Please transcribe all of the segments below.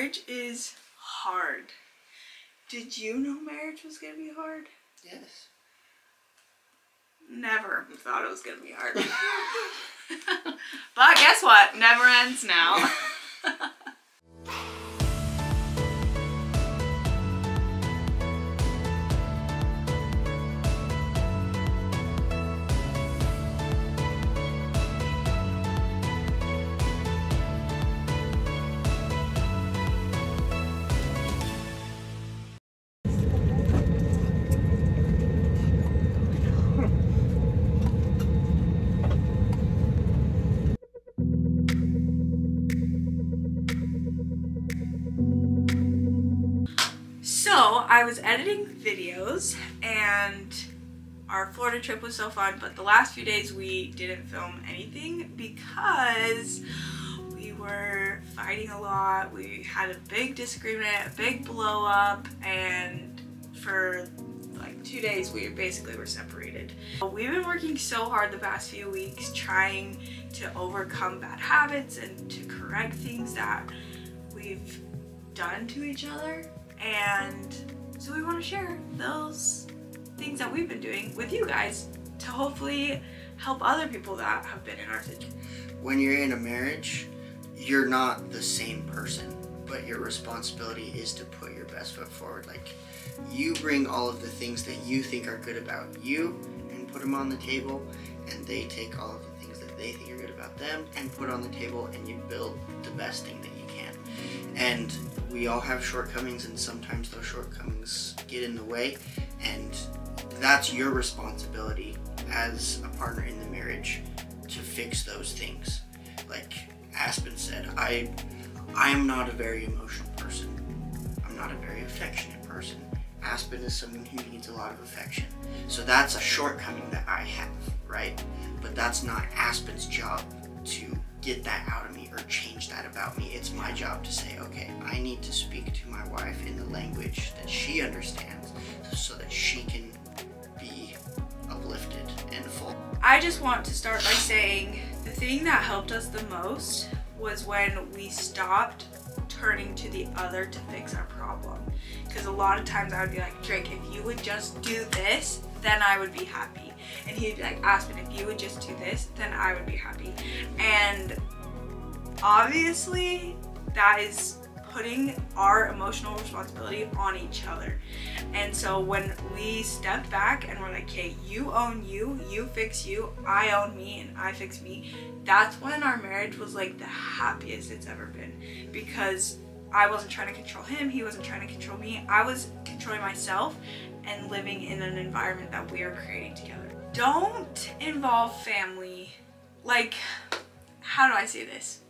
marriage is hard. Did you know marriage was gonna be hard? Yes. Never thought it was gonna be hard. But guess what? Never ends now. So I was editing videos and our Florida trip was so fun, but the last few days we didn't film anything because we were fighting a lot. We had a big disagreement, a big blow up, and for like 2 days we basically were separated. We've been working so hard the past few weeks trying to overcome bad habits and to correct things that we've done to each other. And so we want to share those things that we've been doing with you guys to hopefully help other people that have been in our situation. When you're in a marriage, you're not the same person, but your responsibility is to put your best foot forward. Like, you bring all of the things that you think are good about you and put them on the table, and they take all of the things that they think are good about them and put on the table, and you build the best thing that you can. And we all have shortcomings, and sometimes those shortcomings get in the way, and that's your responsibility as a partner in the marriage to fix those things. Like Aspen said, I am not a very emotional person. I'm not a very affectionate person. Aspen is someone who needs a lot of affection. So that's a shortcoming that I have, right? But that's not Aspen's job to get that out of me or change that about me. It's my job to say, okay, I need to speak to my wife in the language that she understands so that she can be uplifted and full. I just want to start by saying the thing that helped us the most was when we stopped turning to the other to fix our problem. Because a lot of times I would be like, Drake, if you would just do this, then I would be happy. And he'd be like, Aspen, if you would just do this, then I would be happy. And obviously that is putting our emotional responsibility on each other. And so when we stepped back and we're like, okay, you own you, you fix you, I own me, and I fix me, that's when our marriage was like the happiest it's ever been. Because I wasn't trying to control him, he wasn't trying to control me, I was controlling myself and living in an environment that we are creating together. Don't involve family. Like, how do I say this?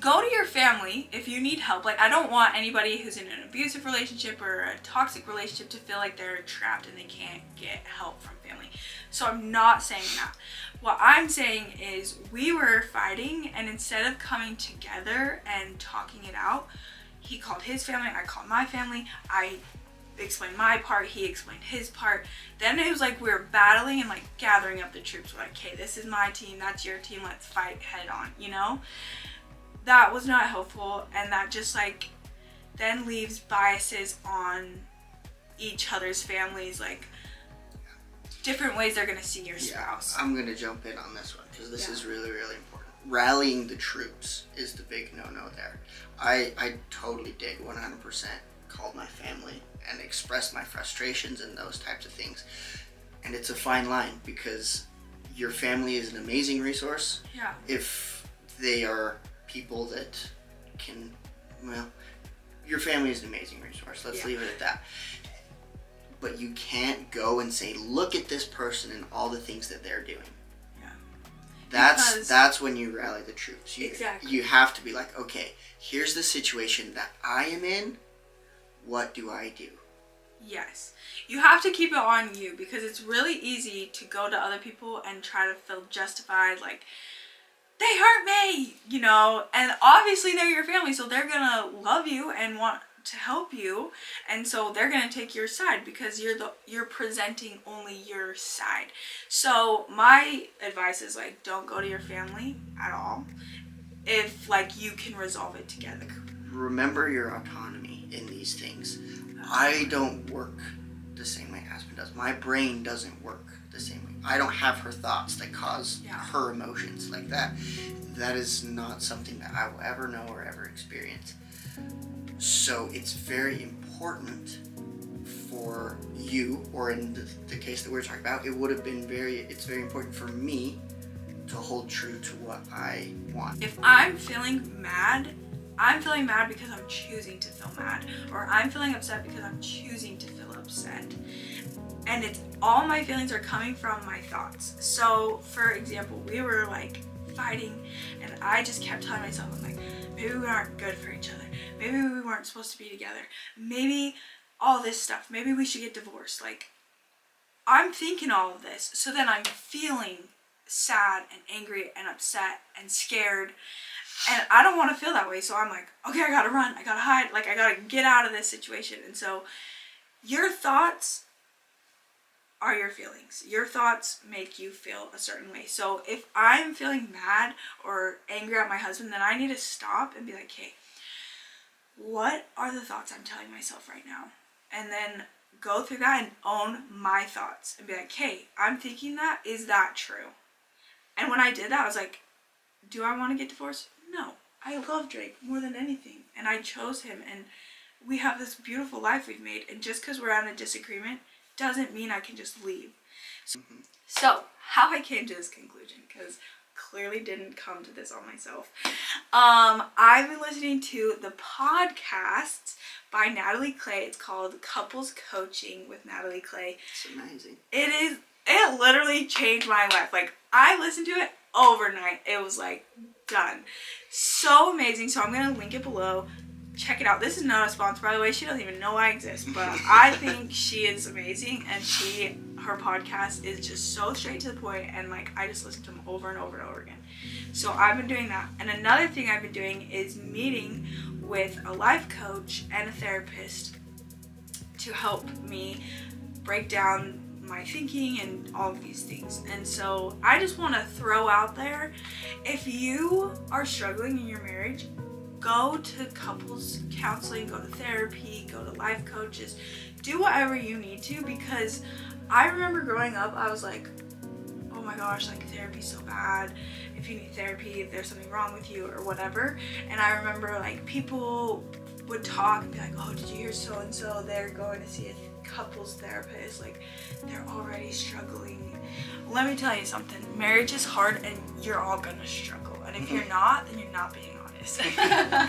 Go to your family if you need help. Like, I don't want anybody who's in an abusive relationship or a toxic relationship to feel like they're trapped and they can't get help from family. So I'm not saying that. What I'm saying is we were fighting, and instead of coming together and talking it out, he called his family, I called my family, I explained my part, he explained his part. Then it was like we were battling and like gathering up the troops. We're like, okay, this is my team, that's your team, let's fight head on, you know? That was not helpful, and that just like then leaves biases on each other's families, like different ways they're gonna see your spouse. I'm gonna jump in on this one because this is really, really important. Rallying the troops is the big no-no there. I totally did 100% called my family and expressed my frustrations and those types of things. And it's a fine line because your family is an amazing resource. Yeah. If they are people that can, well, your family is an amazing resource. Let's leave it at that. But you can't go and say, look at this person and all the things that they're doing. Yeah. That's when you rally the troops. Exactly. You have to be like, okay, here's the situation that I am in. What do I do? Yes. You have to keep it on you because it's really easy to go to other people and try to feel justified, like, they hurt me, you know, and obviously they're your family, so they're gonna love you and want to help you, and so they're gonna take your side because you're presenting only your side. So my advice is, like, don't go to your family at all if like you can resolve it together. remember your autonomy in these things. I don't work the same way Aspen does. My brain doesn't work the same way. I don't have her thoughts that cause her emotions like that. That is not something that I will ever know or ever experience. So it's very important for you, or in the case that we're talking about, it's very important for me to hold true to what I want. If I'm feeling mad, I'm feeling mad because I'm choosing to feel mad, or I'm feeling upset because I'm choosing to feel upset. And it's all my feelings are coming from my thoughts. So for example, we were like fighting and I just kept telling myself, I'm like, maybe we aren't good for each other. Maybe we weren't supposed to be together. Maybe all this stuff. Maybe we should get divorced. Like, I'm thinking all of this. So then I'm feeling sad and angry and upset and scared. And I don't want to feel that way. So I'm like, okay, I gotta run. I gotta hide. Like, I gotta get out of this situation. And so your thoughts are your feelings. Your thoughts make you feel a certain way. So if I'm feeling mad or angry at my husband, then I need to stop and be like, hey, what are the thoughts I'm telling myself right now? And then go through that and own my thoughts and be like, hey, I'm thinking that. Is that true? And when I did that, I was like, do I want to get divorced? No. I love Drake more than anything. And I chose him. And we have this beautiful life we've made. And just because we're in a disagreement doesn't mean I can just leave. So how I came to this conclusion, because clearly didn't come to this on myself. I've been listening to the podcast by Natalie Clay. It's called Couples Coaching with Natalie Clay. It's amazing. It literally changed my life. Like, I listened to it overnight. It was like done. So amazing. So I'm gonna link it below. Check it out. This is not a sponsor, by the way. She doesn't even know I exist, but I think she is amazing, and her podcast is just so straight to the point, and like, I just listen to them over and over and over again. So I've been doing that. And another thing I've been doing is meeting with a life coach and a therapist to help me break down my thinking and all of these things. And so I just want to throw out there, if you are struggling in your marriage, go to couples counseling, go to therapy, go to life coaches, do whatever you need to, because I remember growing up, I was like, oh my gosh, like, therapy's so bad. If you need therapy, if there's something wrong with you or whatever. And I remember like people would talk and be like, oh, did you hear so-and-so? They're going to see a couples therapist. Like, they're already struggling. Let me tell you something. Marriage is hard and you're all gonna struggle. And if you're not, then you're not being honest.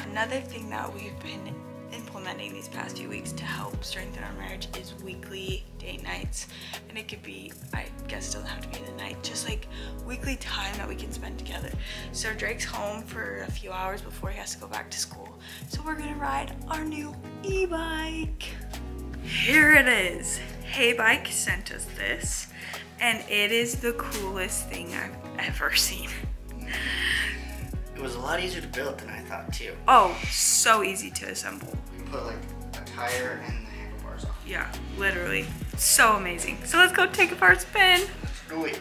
Another thing that we've been implementing these past few weeks to help strengthen our marriage is weekly date nights. And it could be, I guess it doesn't have to be the night, just like weekly time that we can spend together. So Drake's home for a few hours before he has to go back to school. So we're gonna ride our new e-bike. Here it is. Hey Bike sent us this, and it is the coolest thing I've ever seen. It was a lot easier to build than I thought too. Oh, so easy to assemble. You put like a tire and the handlebars on. Yeah, literally. So amazing. So let's go take it for a spin. Let's do it.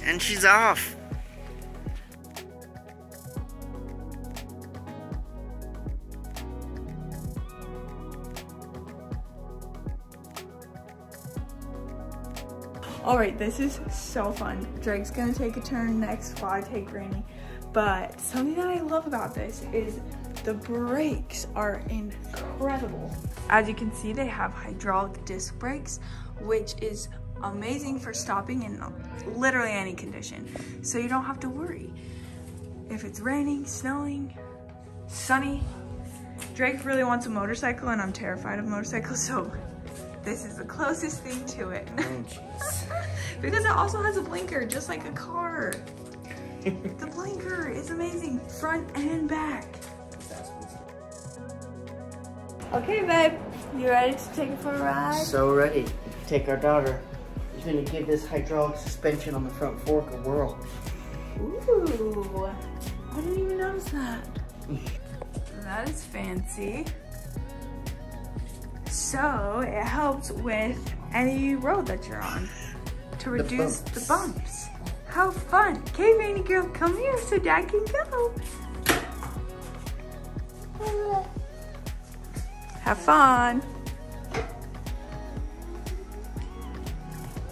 And she's off. Alright, this is so fun. Drake's gonna take a turn next while I take Granny. But something that I love about this is the brakes are incredible. As you can see, they have hydraulic disc brakes, which is amazing for stopping in literally any condition. So you don't have to worry. If it's raining, snowing, sunny. Drake really wants a motorcycle and I'm terrified of motorcycles, so this is the closest thing to it. Oh, jeez. Because it also has a blinker, just like a car. The blinker is amazing, front and back. Okay, babe, you ready to take it for a ride? So ready. Take our daughter. She's gonna give this hydraulic suspension on the front fork a whirl. Ooh, I didn't even notice that. That is fancy. So it helps with any road that you're on to reduce the bumps. How how fun. Okay, Rainy girl, come here so Dad can go. Have fun.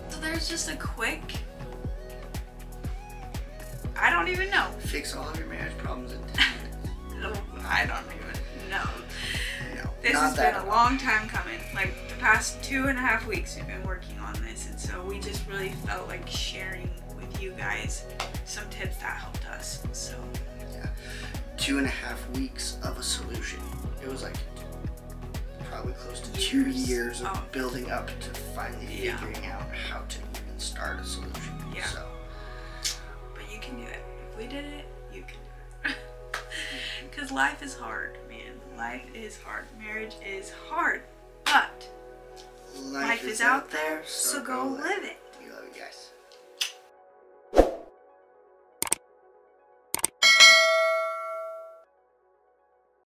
So there's just a quick, I don't even know. Fix all of your marriage problems in 10 minutes. I don't even know. No, This not has that been a at all. long time coming. Like the past 2.5 weeks we've been working on this, and so we just really felt like sharing with you guys some tips that helped us. So Yeah, 2.5 weeks of a solution. It was like probably close to 2 years of building up to finally figuring out how to even start a solution. Yeah. So, but you can do it. If we did it, you can do it. Because life is hard, man. Life is hard. Marriage is hard. But life is out there, so go live it.